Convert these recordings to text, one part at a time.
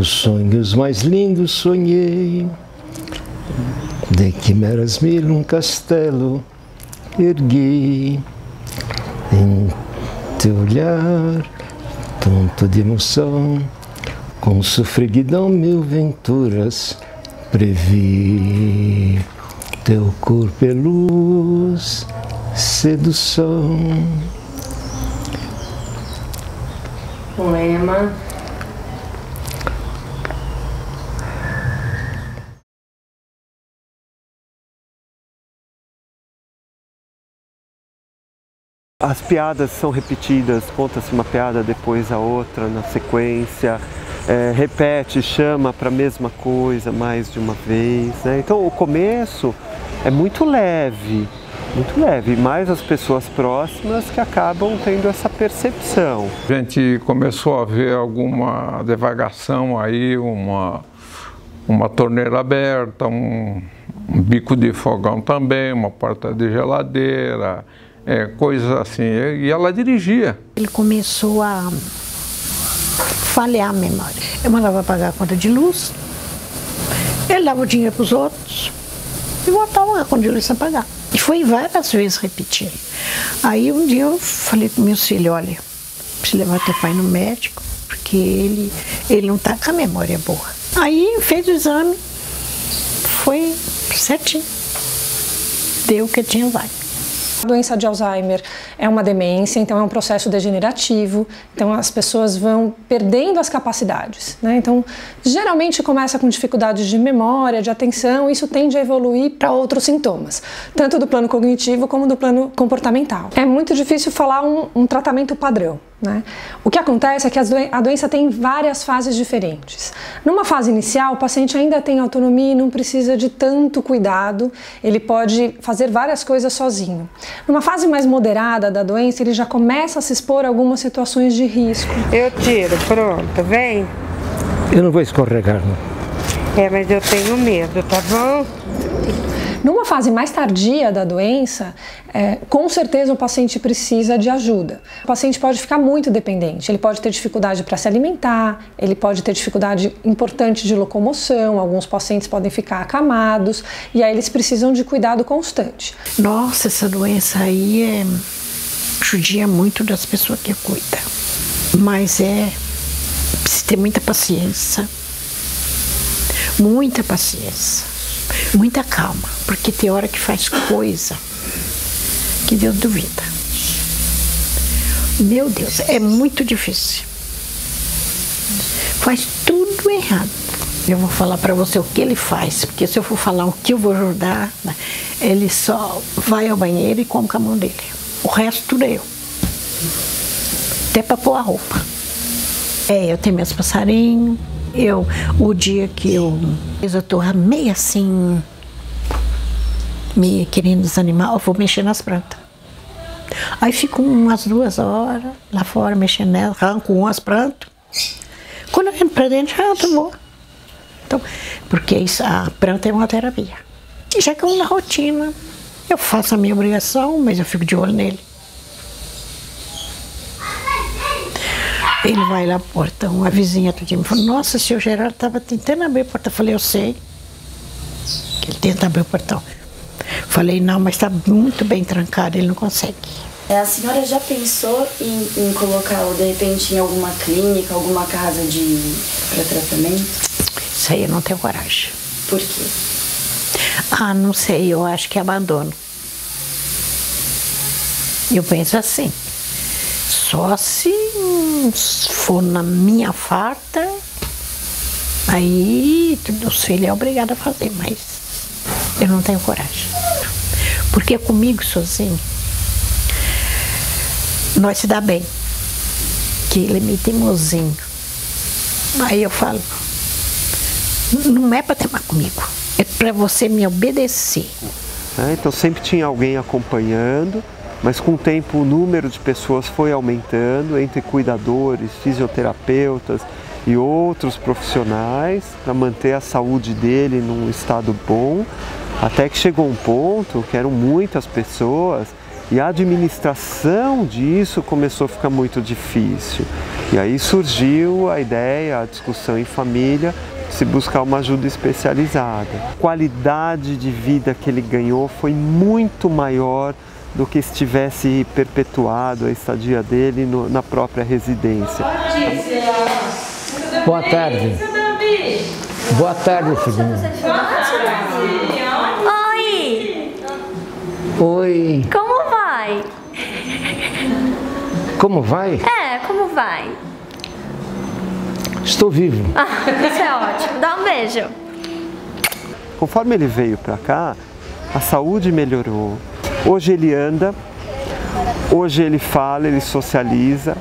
Os sonhos mais lindos sonhei, de quimeras mil um castelo ergui. Em teu olhar, tonto de emoção, com sofreguidão mil venturas previ. Teu corpo é luz, sedução. Poema. As piadas são repetidas, conta-se uma piada, depois a outra na sequência, repete, chama para a mesma coisa mais de uma vez, né? Então o começo é muito leve, mas as pessoas próximas que acabam tendo essa percepção. A gente começou a ver alguma devagação aí, uma torneira aberta, um bico de fogão também, uma porta de geladeira, coisas assim, e ela dirigia. Ele começou a falhar a memória. Eu mandava pagar a conta de luz, ele dava o dinheiro para os outros e voltava a conta de luz sem pagar. E foi várias vezes repetindo. Aí um dia eu falei com meus filhos, olha, preciso levar teu pai no médico, porque ele não está com a memória boa. Aí fez o exame, foi certinho, deu o que tinha vaga. A doença de Alzheimer é uma demência, então é um processo degenerativo, então as pessoas vão perdendo as capacidades, né? Então, geralmente começa com dificuldades de memória, de atenção, e isso tende a evoluir para outros sintomas, tanto do plano cognitivo como do plano comportamental. É muito difícil falar um tratamento padrão, né? O que acontece é que a doença tem várias fases diferentes. Numa fase inicial, o paciente ainda tem autonomia e não precisa de tanto cuidado, ele pode fazer várias coisas sozinho. Numa fase mais moderada da doença, ele já começa a se expor a algumas situações de risco. Eu tiro, pronto, vem. Eu não vou escorregar, não. Mas eu tenho medo, tá bom? Numa fase mais tardia da doença, com certeza o paciente precisa de ajuda. O paciente pode ficar muito dependente, ele pode ter dificuldade para se alimentar, ele pode ter dificuldade importante de locomoção, alguns pacientes podem ficar acamados e aí eles precisam de cuidado constante. Nossa, essa doença aí judia muito das pessoas que cuidam, mas precisa ter muita paciência, muita calma, porque tem hora que faz coisa que Deus duvida. Meu Deus, é muito difícil. Faz tudo errado. Eu vou falar para você o que ele faz, porque se eu for falar o que eu vou ajudar, ele só vai ao banheiro e come com a mão dele. O resto tudo é eu. Até para pôr a roupa. Eu tenho meus passarinhos. O dia que eu tô meio assim, meio querendo desanimar, eu vou mexer nas plantas. Aí fico umas 2 horas lá fora mexendo nelas, arranco umas plantas. Quando eu entro pra dentro, já tomou. Então, porque a planta é uma terapia. E já que eu na rotina, eu faço a minha obrigação, mas eu fico de olho nele. Ele vai lá pro portão, a vizinha do dia me falou, nossa, o senhor Geraldo estava tentando abrir a porta. Eu falei, eu sei que ele tenta abrir o portão. Falei, não, mas está muito bem trancado, ele não consegue. A senhora já pensou em colocá-lo, de repente, em alguma clínica, alguma casa para tratamento? Isso aí eu não tenho coragem. Por quê? Não sei, eu acho que é abandono. Eu penso assim. Só se for na minha farta, aí os filhos é obrigado a fazer, mas eu não tenho coragem. Porque comigo sozinho, nós se dá bem. Que ele é meio teimosinho. Aí eu falo, não é para teimar comigo, é para você me obedecer. Então sempre tinha alguém acompanhando. Mas com o tempo o número de pessoas foi aumentando, entre cuidadores, fisioterapeutas e outros profissionais, para manter a saúde dele num estado bom, até que chegou um ponto que eram muitas pessoas e a administração disso começou a ficar muito difícil. E aí surgiu a ideia, a discussão em família, de se buscar uma ajuda especializada. A qualidade de vida que ele ganhou foi muito maior do que se tivesse perpetuado a estadia dele na própria residência. Boa tarde. Boa tarde, filhinho. Oi! Oi. Como vai? Como vai? É, como vai? Estou vivo. Ah, isso é ótimo. Dá um beijo. Conforme ele veio para cá, a saúde melhorou. Hoje ele anda, hoje ele fala, ele socializa,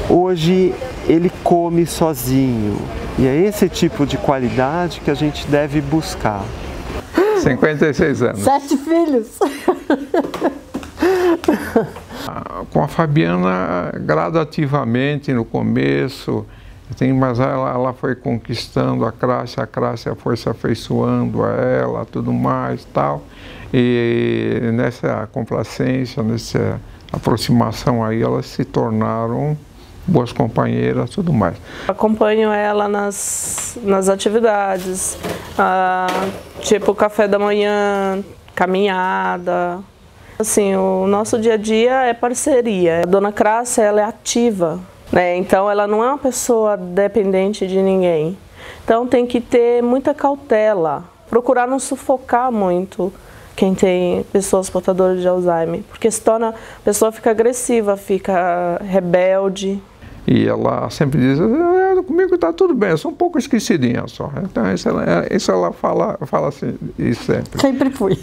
hoje ele come sozinho. E é esse tipo de qualidade que a gente deve buscar. 56 anos. 7 filhos. Com a Fabiana, gradativamente, no começo, mas ela foi conquistando a Cássia foi se afeiçoando a ela, tudo mais, tal. E nessa complacência, nessa aproximação aí, elas se tornaram boas companheiras, tudo mais. Acompanho ela nas atividades, tipo café da manhã, caminhada. Assim, o nosso dia a dia é parceria. A dona Cássia, ela é ativa, né? Então ela não é uma pessoa dependente de ninguém. Então tem que ter muita cautela, procurar não sufocar muito quem tem pessoas portadoras de Alzheimer, porque a pessoa fica agressiva, fica rebelde. E ela sempre diz, comigo está tudo bem, eu sou um pouco esquecidinha só. Então isso ela fala assim, isso sempre. Sempre fui.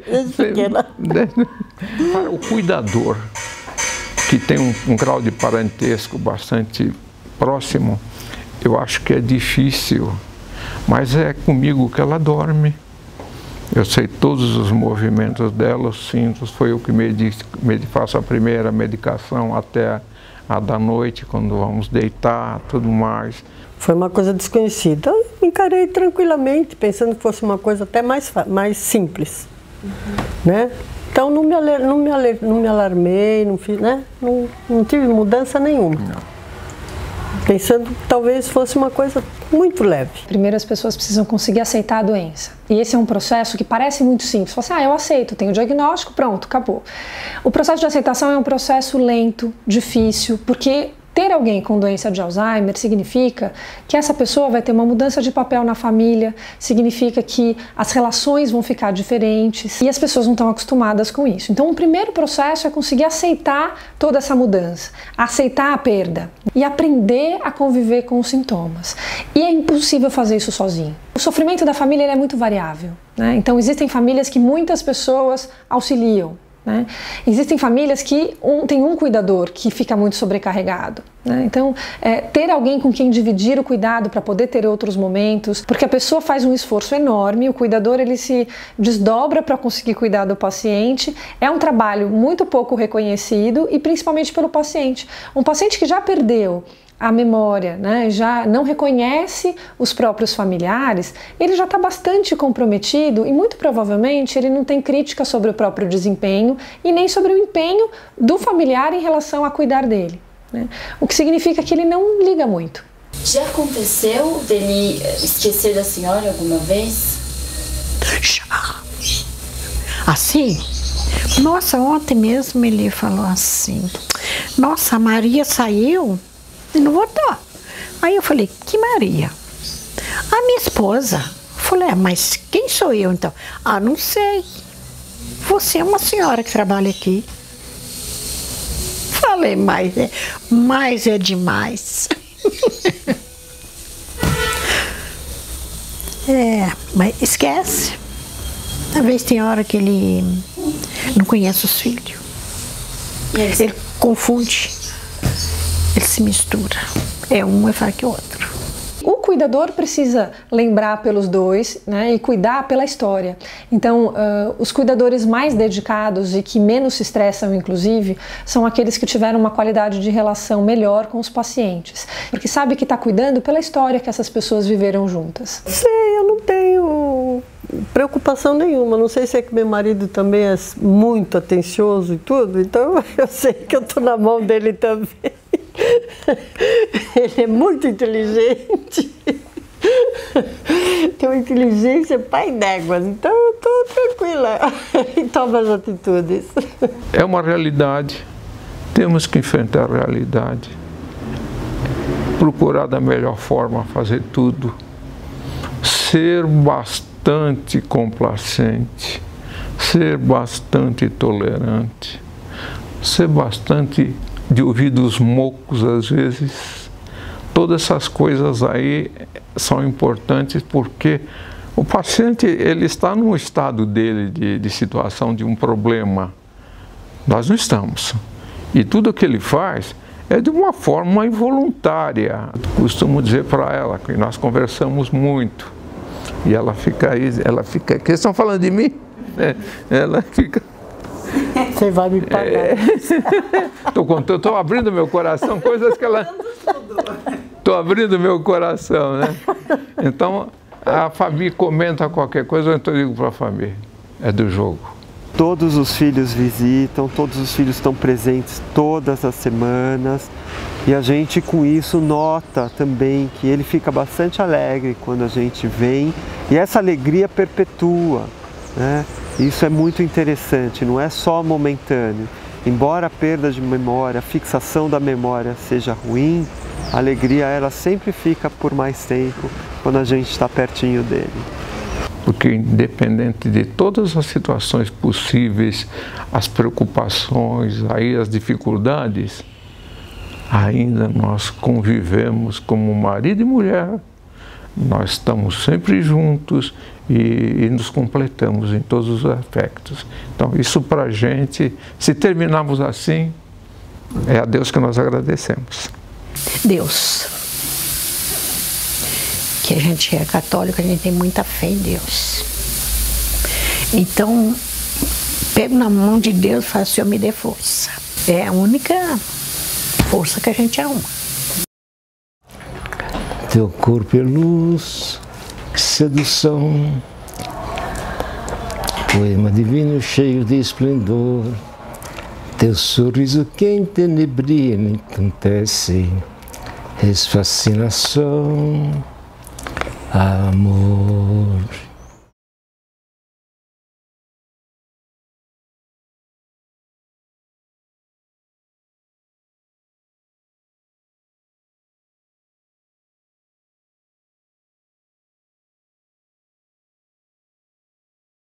Desde pequena. Para o cuidador, que tem um grau de parentesco bastante próximo, eu acho que é difícil, mas é comigo que ela dorme. Eu sei todos os movimentos dela, eu sinto, foi eu que faço a primeira medicação até a da noite, quando vamos deitar, tudo mais. Foi uma coisa desconhecida. Eu encarei tranquilamente, pensando que fosse uma coisa até mais simples. Né? Então não me alarmei, não fiz, né? Não tive mudança nenhuma. Não. Pensando que talvez fosse uma coisa muito leve. Primeiro as pessoas precisam conseguir aceitar a doença. E esse é um processo que parece muito simples. Você fala assim, eu aceito, tenho o diagnóstico, pronto, acabou. O processo de aceitação é um processo lento, difícil, porque ter alguém com doença de Alzheimer significa que essa pessoa vai ter uma mudança de papel na família, significa que as relações vão ficar diferentes e as pessoas não estão acostumadas com isso. Então o primeiro processo é conseguir aceitar toda essa mudança, aceitar a perda e aprender a conviver com os sintomas. E é impossível fazer isso sozinho. O sofrimento da família ele é muito variável, né? Então existem famílias que muitas pessoas auxiliam. Né? Existem famílias que tem um cuidador que fica muito sobrecarregado. Né? Então, ter alguém com quem dividir o cuidado para poder ter outros momentos, porque a pessoa faz um esforço enorme, o cuidador ele se desdobra para conseguir cuidar do paciente, é um trabalho muito pouco reconhecido e principalmente pelo paciente. Um paciente que já perdeu a memória, né, já não reconhece os próprios familiares, ele já está bastante comprometido e muito provavelmente ele não tem crítica sobre o próprio desempenho e nem sobre o empenho do familiar em relação a cuidar dele, né? O que significa que ele não liga muito. Já aconteceu dele esquecer da senhora alguma vez? Já. Assim? Nossa, ontem mesmo ele falou assim, nossa, a Maria saiu e não voltou. Aí eu falei, que Maria? A minha esposa. Falei, mas quem sou eu então? Ah, não sei. Você é uma senhora que trabalha aqui. Falei, mas é demais. Mas esquece. Às vezes tem hora que ele não conhece os filhos. Ele confunde. Ele se mistura. É um é mais que o outro. O cuidador precisa lembrar pelos dois, né, e cuidar pela história. Então, os cuidadores mais dedicados e que menos se estressam, inclusive, são aqueles que tiveram uma qualidade de relação melhor com os pacientes. Porque sabe que está cuidando pela história que essas pessoas viveram juntas. Sei, eu não tenho preocupação nenhuma. Não sei se é que meu marido também é muito atencioso e tudo, então eu sei que eu estou na mão dele também. Ele é muito inteligente. Tem uma inteligência pai d'éguas, então eu estou tranquila e tomo as atitudes. É uma realidade, temos que enfrentar a realidade, procurar da melhor forma fazer tudo, ser bastante complacente, ser bastante tolerante, ser bastante de ouvidos mocos às vezes. Todas essas coisas aí são importantes porque o paciente ele está num estado dele de situação de um problema. Nós não estamos. E tudo que ele faz é de uma forma involuntária. Costumo dizer para ela que nós conversamos muito. E ela fica aí, que vocês estão falando de mim? Ela fica... Você vai me pagar. Estou abrindo meu coração, coisas que ela... Estou abrindo meu coração, né? Então, a Fabi comenta qualquer coisa, então eu digo para a Fabi, é do jogo. Todos os filhos visitam, todos os filhos estão presentes todas as semanas e a gente com isso nota também que ele fica bastante alegre quando a gente vem e essa alegria perpetua, né? Isso é muito interessante, não é só momentâneo. Embora a perda de memória, a fixação da memória seja ruim, a alegria ela sempre fica por mais tempo quando a gente está pertinho dele. Porque independente de todas as situações possíveis, as preocupações, aí as dificuldades, ainda nós convivemos como marido e mulher. Nós estamos sempre juntos e nos completamos em todos os aspectos. Então isso para a gente, se terminarmos assim, é a Deus que nós agradecemos. Deus. Que a gente é católico, a gente tem muita fé em Deus. Então, pego na mão de Deus e falo, Senhor, me dê força. É a única força que a gente arruma. Teu corpo é luz, sedução, poema divino cheio de esplendor. Teu sorriso quente nebria me encantece, és fascinação, amor.